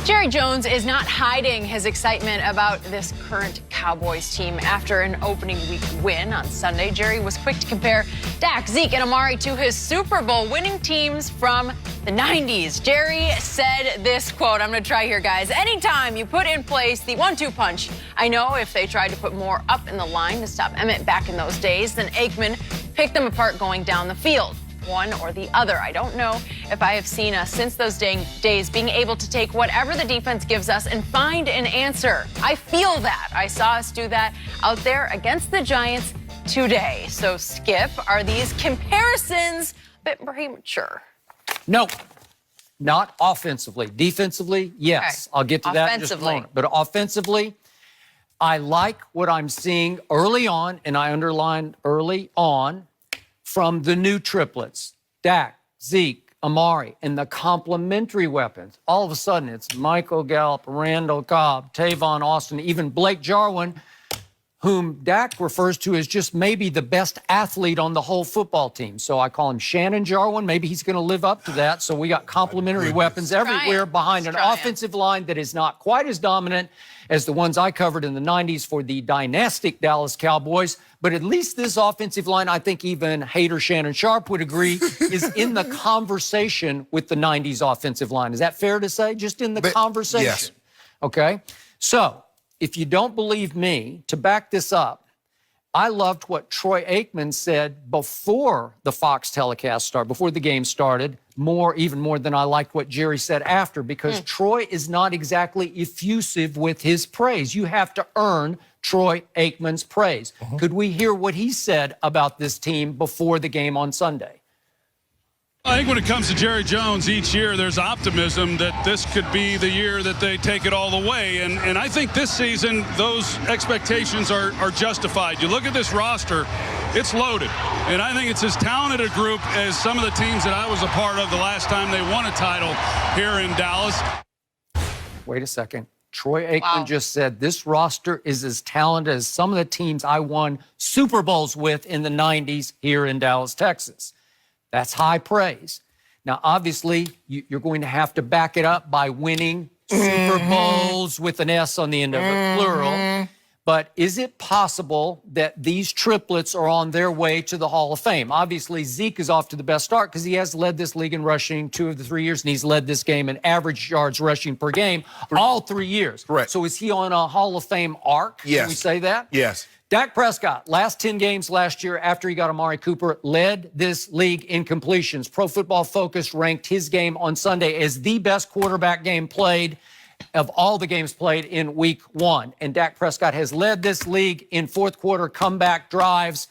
Jerry Jones is not hiding his excitement about this current Cowboys team. After an opening week win on Sunday, Jerry was quick to compare Dak, Zeke, and Amari to his Super Bowl winning teams from the 90s. Jerry said this quote, I'm going to try here, guys. Anytime you put in place the 1-2 punch, I know if they tried to put more up in the line to stop Emmitt back in those days, then Aikman picked them apart going down the field. One or the other. I don't know if I have seen us since those days being able to take whatever the defense gives us and find an answer. I feel that. I saw us do that out there against the Giants today. So, Skip, are these comparisons a bit premature? No, not offensively. Defensively, yes. Okay. I'll get to that in just a moment. But offensively, I like what I'm seeing early on, and I underline early on, from the new triplets, Dak, Zeke, Amari, and the complementary weapons. All of a sudden, it's Michael Gallup, Randall Cobb, Tavon Austin, even Blake Jarwin, whom Dak refers to as just maybe the best athlete on the whole football team. So I call him Shannon Jarwin. Maybe he's going to live up to that. So we got complementary weapons everywhere behind an offensive line that is not quite as dominant as the ones I covered in the 90s for the dynastic Dallas Cowboys. But at least this offensive line, I think even hater Shannon Sharp would agree, is in the conversation with the 90s offensive line. Is that fair to say? Just in the conversation? Yes. Okay. So if you don't believe me, to back this up, I loved what Troy Aikman said before the Fox telecast started, before the game started, even more than I liked what Jerry said after, because Troy is not exactly effusive with his praise. You have to earn Troy Aikman's praise. Could we hear what he said about this team before the game on Sunday? I think when it comes to Jerry Jones, each year there's optimism that this could be the year that they take it all the way. And I think this season, those expectations are justified. You look at this roster, it's loaded. And I think it's as talented a group as some of the teams that I was a part of the last time they won a title here in Dallas. Wait a second. Troy Aikman just said this roster is as talented as some of the teams I won Super Bowls with in the 90s here in Dallas, Texas. That's high praise. Now, obviously, you're going to have to back it up by winning Super Bowls with an S on the end of it, plural. But is it possible that these triplets are on their way to the Hall of Fame? Obviously, Zeke is off to the best start because he has led this league in rushing 2 of the 3 years, and he's led this game in average yards rushing per game all 3 years. Correct. So is he on a Hall of Fame arc? Yes. Can we say that? Yes. Dak Prescott, last 10 games last year after he got Amari Cooper, led this league in completions. Pro Football Focus ranked his game on Sunday as the best quarterback game played of all the games played in week 1. And Dak Prescott has led this league in fourth quarter comeback drives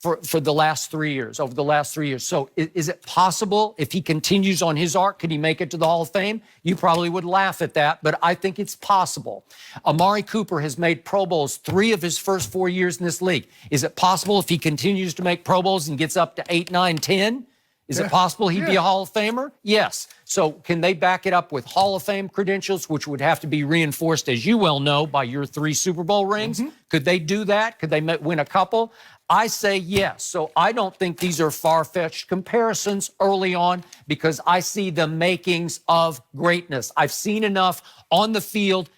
for the last 3 years, over the last 3 years. So is it possible if he continues on his arc, could he make it to the Hall of Fame? You probably would laugh at that, but I think it's possible. Amari Cooper has made Pro Bowls 3 of his first 4 years in this league. Is it possible if he continues to make Pro Bowls and gets up to 8, 9, 10? Is it possible he'd be a Hall of Famer? Yes. So can they back it up with Hall of Fame credentials, which would have to be reinforced, as you well know, by your 3 Super Bowl rings? Could they do that? Could they win a couple? I say yes. So I don't think these are far-fetched comparisons early on because I see the makings of greatness. I've seen enough on the field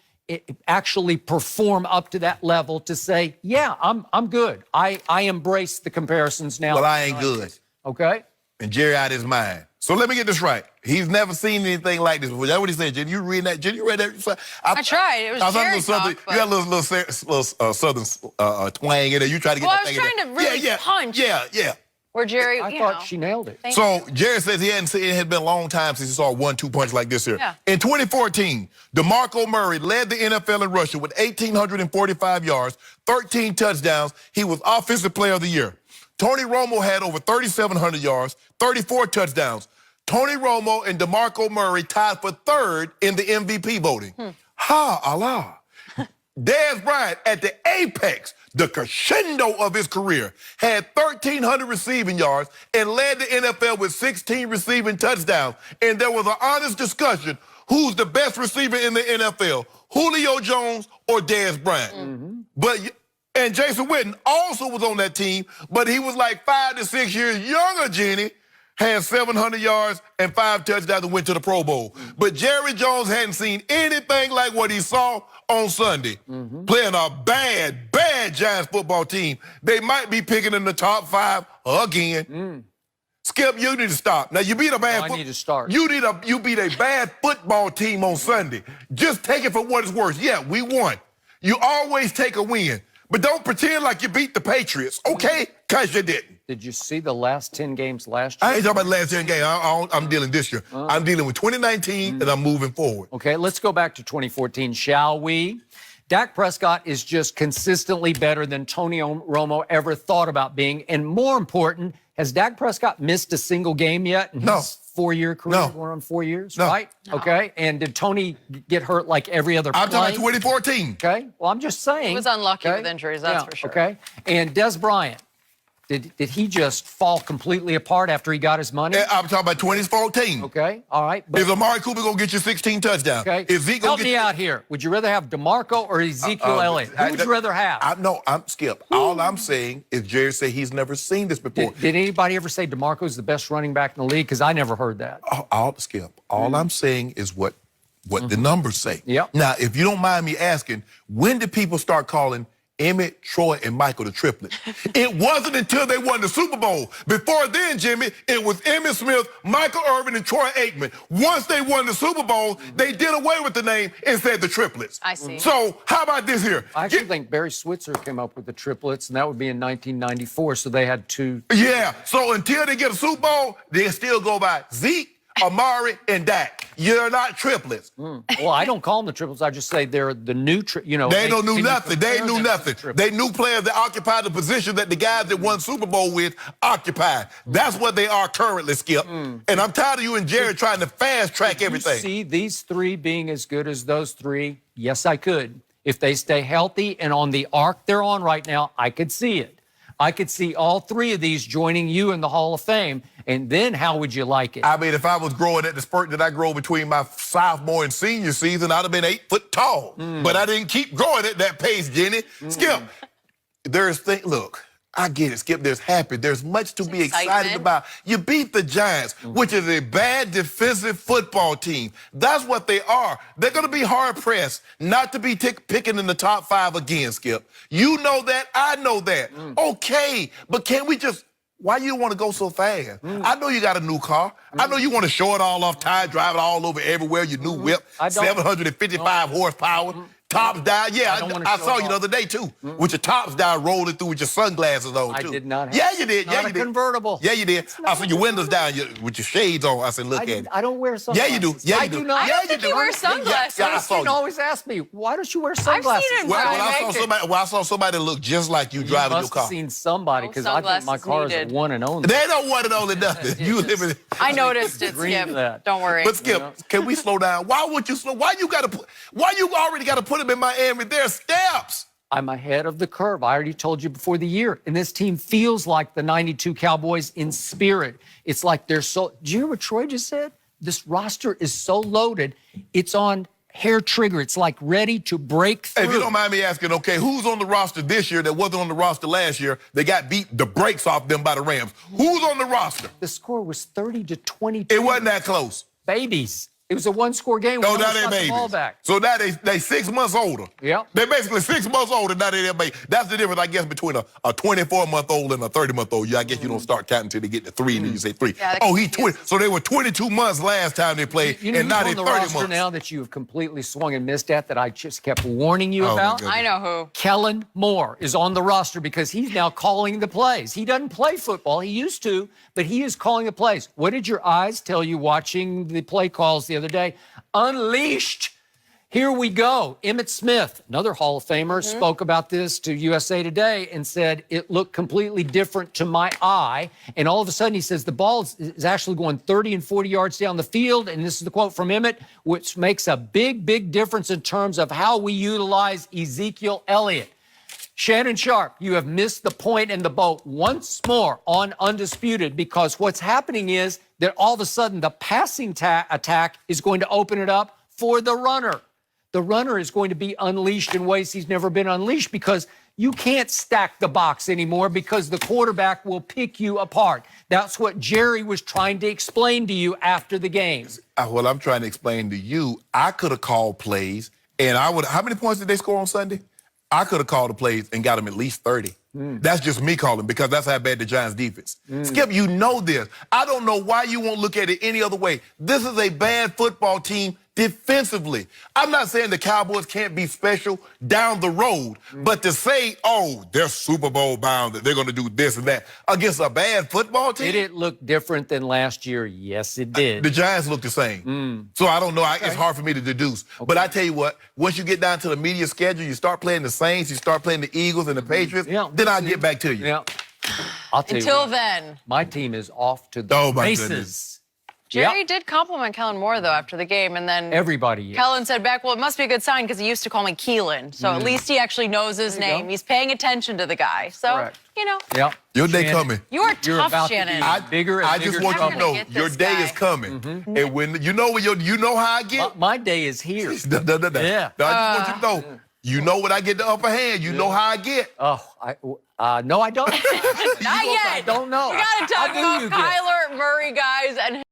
actually perform up to that level to say, yeah, I'm good. I embrace the comparisons now. Well, I ain't good. Okay. And Jerry out his mind. So let me get this right. He's never seen anything like this before. That's what he said, Jenny. You reading that? Jenny, you read that? I tried. It was Jerry talk, You got a little southern twang in there. You try to get that thing in there. I was trying to really punch. Yeah. Where Jerry, I thought she nailed it. So Jerry says it had been a long time since he saw a 1-2 punch like this here. Yeah. In 2014, DeMarco Murray led the NFL in rushing with 1,845 yards, 13 touchdowns. He was Offensive Player of the Year. Tony Romo had over 3,700 yards, 34 touchdowns. Tony Romo and DeMarco Murray tied for 3rd in the MVP voting. Ha, Allah. Dez Bryant, at the apex, the crescendo of his career, had 1,300 receiving yards and led the NFL with 16 receiving touchdowns. And there was an honest discussion, who's the best receiver in the NFL, Julio Jones or Dez Bryant? And Jason Witten also was on that team, but he was like 5 to 6 years younger, Jenny, had 700 yards and 5 touchdowns and went to the Pro Bowl. But Jerry Jones hadn't seen anything like what he saw on Sunday, playing a bad, bad Giants football team. They might be picking in the top 5 again. Skip, you need to stop. Now, you beat a bad I need to start. You beat a bad football team on Sunday. Just take it for what it's worth. Yeah, we won. You always take a win. But don't pretend like you beat the Patriots, okay? Because you didn't. Did you see the last 10 games last year? I ain't talking about the last 10 games. I'm dealing this year. I'm dealing with 2019, and I'm moving forward. Okay, let's go back to 2014, shall we? Dak Prescott is just consistently better than Tony Romo ever thought about being. And more important, has Dak Prescott missed a single game yet in his 4-year career? No. Going on 4 years, No. right? No. Okay, and did Tony get hurt like every other I'm talking play? about 2014. Okay, well, I'm just saying. He was unlucky okay? with injuries, that's Yeah, for sure. Okay, and Des Bryant, did he just fall completely apart after he got his money? I'm talking about 2014. Okay, all right. Is Amari Cooper going to get you 16 touchdowns? Okay, Is Zeke help gonna me get out here. Would you rather have DeMarco or Ezekiel Elliott? Who would you rather have? No, I'm Skip. All I'm saying is Jerry said he's never seen this before. Did anybody ever say DeMarco's the best running back in the league? Because I never heard that. Skip, all I'm saying is what the numbers say. Yep. Now, if you don't mind me asking, when did people start calling Emmitt, Troy, and Michael the triplet? It wasn't until they won the Super Bowl. Before then, Jimmy, it was Emmitt Smith, Michael Irvin, and Troy Aikman. Once they won the Super Bowl, they did away with the name and said the triplets. I see. So how about this here? I actually think Barry Switzer came up with the triplets, and that would be in 1994, so they had two. Yeah, so until they get a Super Bowl, they still go by Zeke, Amari, and Dak. You're not triplets. Well, I don't call them the triplets. I just say they're the new, They don't knew nothing. They ain't knew nothing. They knew players that occupied the position that the guys that won Super Bowl with occupied. That's what they are currently, Skip. And I'm tired of you and Jerry trying to fast track everything. You see these three being as good as those three? Yes, I could. If they stay healthy and on the arc they're on right now, I could see it. I could see all three of these joining you in the Hall of Fame. And then how would you like it? I mean, if I was growing at the spurt that I grew between my sophomore and senior season, I'd have been 8 foot tall. But I didn't keep growing at that pace, Jenny. Skip, look, I get it, Skip. There's much to be excited about. You beat the Giants, which is a bad defensive football team. That's what they are. They're going to be hard-pressed not to be picking in the top 5 again, Skip. You know that. I know that. Okay, but can we just... Why you want to go so fast? I know you got a new car. I know you want to show it all off, tire, drive it all over everywhere, your new whip, 755 horsepower, tops down. Yeah, I saw you the other day, too, with your tops down, rolling through with your sunglasses on, too. I did not have Yeah, you did. Not a convertible. Yeah, you did. I saw your windows down with your shades on. I said, look at it. I don't wear sunglasses. Yeah, you do. Yeah, you do. I do not. I don't think you wear sunglasses. Yeah, I saw You you. always ask me, why don't you wear sunglasses? I've seen it. I saw somebody that looked just like you driving your must car. have seen somebody, because I think my sunglasses car is a needed. one and only. They don't want it only nothing. You live in. I noticed it, Dream Skip. that. Don't worry. But Skip, can we slow down? Why would you slow? Why you already got to put them in Miami? They're steps. I'm ahead of the curve. I already told you before the year. And this team feels like the 92 Cowboys in spirit. It's like they're so... Did you hear what Troy just said? This roster is so loaded, it's on hair trigger. It's like ready to break through. If you don't mind me asking, okay, who's on the roster this year that wasn't on the roster last year? They got beat the brakes off them by the Rams. Who's on the roster? The score was 30-22. It wasn't that close. Babies. It was a one-score game. No, We now almost they're got the babies. ball back. So now they 6 months older. Yep. They're basically 6 months older, now they're babies. That's the difference, I guess, between a 24-month-old and a 30-month-old. Yeah, I guess you don't start counting until they get to 3, and then you say 3. Yeah, oh, he's 20. So they were 22 months last time they played, You know and now who's they're on the 30 roster months. now that you have completely swung and missed at that I just kept warning you Oh, my about? goodness. I know who. Kellen Moore is on the roster because he's now calling the plays. He doesn't play football. He used to, but he is calling the plays. What did your eyes tell you watching the play calls the other day? Unleashed. Here we go. Emmitt Smith, another Hall of Famer, spoke about this to USA Today and said it looked completely different to my eye. And all of a sudden, he says the ball is actually going 30 and 40 yards down the field. And this is the quote from Emmitt, which makes a big, big difference in terms of how we utilize Ezekiel Elliott. Shannon Sharp, you have missed the point in the boat once more on Undisputed, because what's happening is that all of a sudden the passing attack is going to open it up for the runner. The runner is going to be unleashed in ways he's never been unleashed, because You can't stack the box anymore because the quarterback will pick you apart. That's what Jerry was trying to explain to you after the game. What I'm trying to explain to you, I could have called plays, and I would. How many points did they score on Sunday? I could have called the plays and got them at least 30. That's just me calling because that's how bad the Giants defense. Skip, you know this. I don't know why you won't look at it any other way. This is a bad football team defensively. I'm not saying the Cowboys can't be special down the road, but to say, oh, they're Super Bowl bound, that they're going to do this and that against a bad football team. Did it look different than last year? Yes, it did. The Giants look the same. So I don't know. It's hard for me to deduce. Okay. But I tell you what, once you get down to the media schedule, you start playing the Saints, you start playing the Eagles and the Patriots, then I'll get back to you. Yeah. I'll tell Until you what, then. my team is off to the races. Goodness. Jerry did compliment Kellen Moore, though, after the game, and then everybody. Kellen said back, well, it must be a good sign because he used to call me Keelan, so at least he actually knows his name. He's paying attention to the guy, so, you know. Yep. Your day coming. You're tough, Shannon. I just want you to know your day is coming. And when you know how I get. My day is here. Yeah. I just want you to know. You know when I get the upper hand. You know how I get. Oh, no, I don't. Not yet. I don't know. We got to talk about Kyler Murray, guys, and